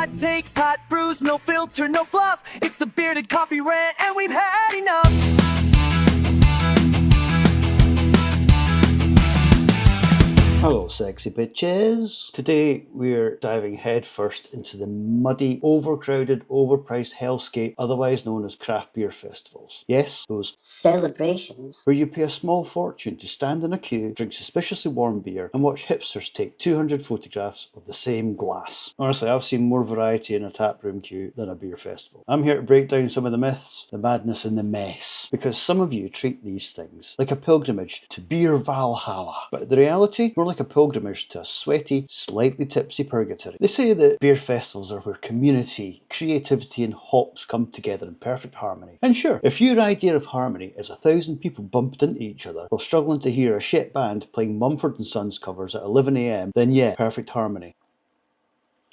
hot takes, hot brews, no filter, no fluff. It's the bearded coffee rant, and we've had enough. Hello sexy bitches! Today we're diving headfirst into the muddy, overcrowded, overpriced hellscape otherwise known as craft beer festivals. Yes, those celebrations where you pay a small fortune to stand in a queue, drink suspiciously warm beer and watch hipsters take 200 photographs of the same glass. Honestly, I've seen more variety in a taproom queue than a beer festival. I'm here to break down some of the myths, the madness and the mess, because some of you treat these things like a pilgrimage to beer Valhalla. But the reality, more like a pilgrimage to a sweaty, slightly tipsy purgatory. They say that beer festivals are where community, creativity and hops come together in perfect harmony. And sure, if your idea of harmony is 1,000 people bumped into each other while struggling to hear a shit band playing Mumford & Sons covers at 11 AM, then yeah, perfect harmony.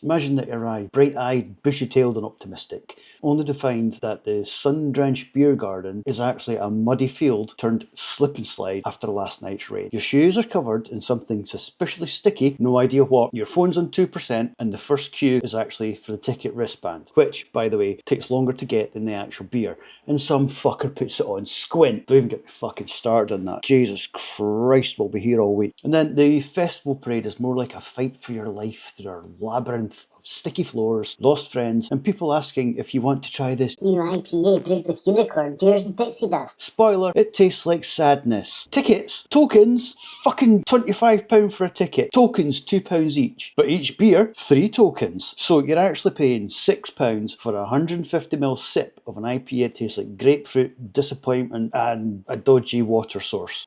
Imagine that you arrive bright-eyed, bushy-tailed and optimistic, only to find that the sun-drenched beer garden is actually a muddy field turned slip and slide after last night's rain. Your shoes are covered in something suspiciously sticky, no idea what, your phone's on 2%, and the first queue is actually for the ticket wristband, which, by the way, takes longer to get than the actual beer, and some fucker puts it on squint. Don't even get me fucking started on that. Jesus Christ, we'll be here all week. And then the festival parade is more like a fight for your life through a labyrinth of sticky floors, lost friends, and people asking if you want to try this new IPA brewed with unicorn tears and pixie dust. Spoiler, it tastes like sadness. Tickets, tokens, fucking £25 for a ticket. Tokens, £2 each. But each beer, 3 tokens. So you're actually paying £6 for a 150ml sip of an IPA that tastes like grapefruit, disappointment, and a dodgy water source.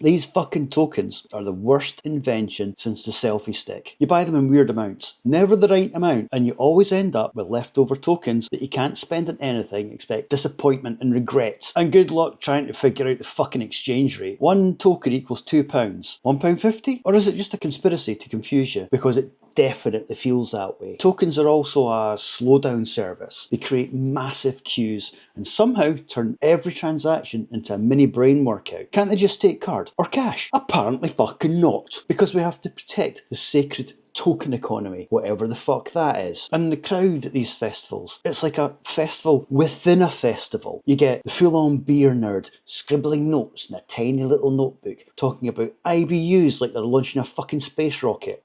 These fucking tokens are the worst invention since the selfie stick. You buy them in weird amounts, never the right amount, and you always end up with leftover tokens that you can't spend on anything except disappointment and regret. And good luck trying to figure out the fucking exchange rate. 1 token equals £2. £1.50? Or is it just a conspiracy to confuse you? Because it definitely feels that way. Tokens are also a slowdown service. They create massive queues and somehow turn every transaction into a mini brain workout. Can't they just take card or cash? Apparently fucking not. Because we have to protect the sacred token economy, whatever the fuck that is. And the crowd at these festivals, it's like a festival within a festival. You get the full-on beer nerd scribbling notes in a tiny little notebook, talking about IBUs like they're launching a fucking space rocket.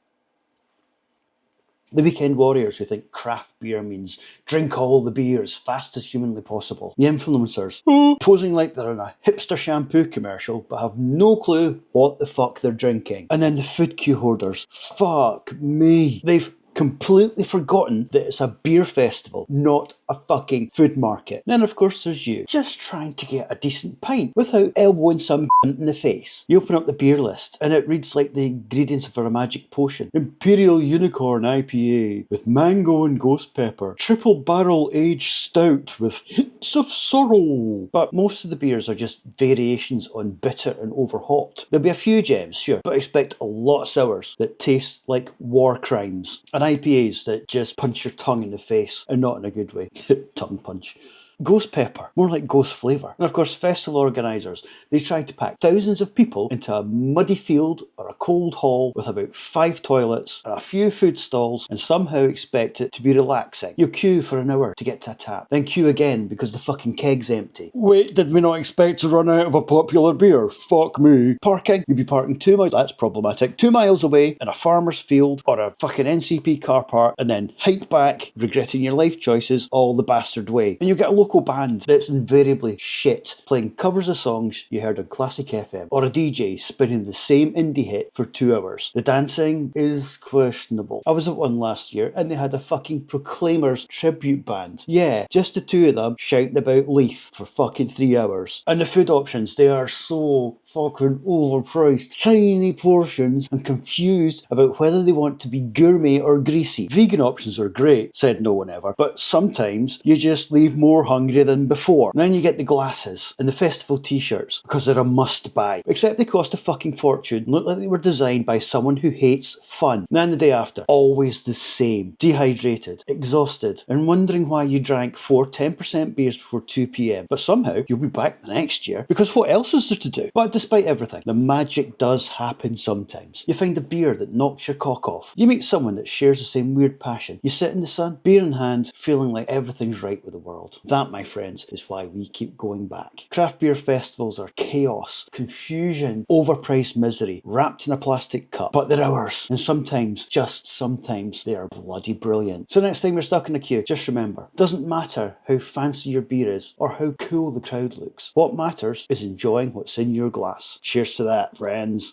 The weekend warriors who think craft beer means drink all the beer as fast as humanly possible. The influencers posing like they're in a hipster shampoo commercial but have no clue what the fuck they're drinking. And then the food queue hoarders. Fuck me. They've completely forgotten that it's a beer festival, not a fucking food market. Then of course there's you, just trying to get a decent pint without elbowing some in the face. You open up the beer list and it reads like the ingredients for a magic potion. Imperial Unicorn IPA with mango and ghost pepper. Triple barrel aged stout with hints of sorrow. But most of the beers are just variations on bitter and overhopped. There'll be a few gems, sure, but expect a lot of sours that taste like war crimes. And IPAs that just punch your tongue in the face, and not in a good way. Tongue punch. Ghost pepper, more like ghost flavour. And of course festival organisers, they try to pack thousands of people into a muddy field or a cold hall with about 5 toilets and a few food stalls and somehow expect it to be relaxing. You'll queue for an hour to get to a tap, then queue again because the fucking keg's empty. Wait, did we not expect to run out of a popular beer? Fuck me. Parking, you'd be parking 2 miles, that's problematic, 2 miles away in a farmer's field or a fucking NCP car park and then hike back, regretting your life choices all the bastard way. And you'll get a local band that's invariably shit, playing covers of songs you heard on Classic FM, or a DJ spinning the same indie hit for 2 hours. The dancing is questionable. I was at one last year and they had a fucking Proclaimers tribute band. Yeah, just the 2 of them shouting about Leaf for fucking 3 hours. And the food options, they are so fucking overpriced. Tiny portions and confused about whether they want to be gourmet or greasy. Vegan options are great, said no one ever, but sometimes you just leave more hungry hungrier than before. And then you get the glasses and the festival t-shirts because they're a must buy. Except they cost a fucking fortune and look like they were designed by someone who hates fun. And then the day after, always the same. Dehydrated, exhausted, and wondering why you drank 4 10% beers before 2 p.m. But somehow you'll be back the next year because what else is there to do? But despite everything, the magic does happen sometimes. You find a beer that knocks your cock off. You meet someone that shares the same weird passion. You sit in the sun, beer in hand, feeling like everything's right with the world. That, my friends, is why we keep going back. Craft beer festivals are chaos, confusion, overpriced misery, wrapped in a plastic cup. But they're ours. And sometimes, just sometimes, they are bloody brilliant. So next time you're stuck in a queue, just remember, it doesn't matter how fancy your beer is or how cool the crowd looks. What matters is enjoying what's in your glass. Cheers to that, friends.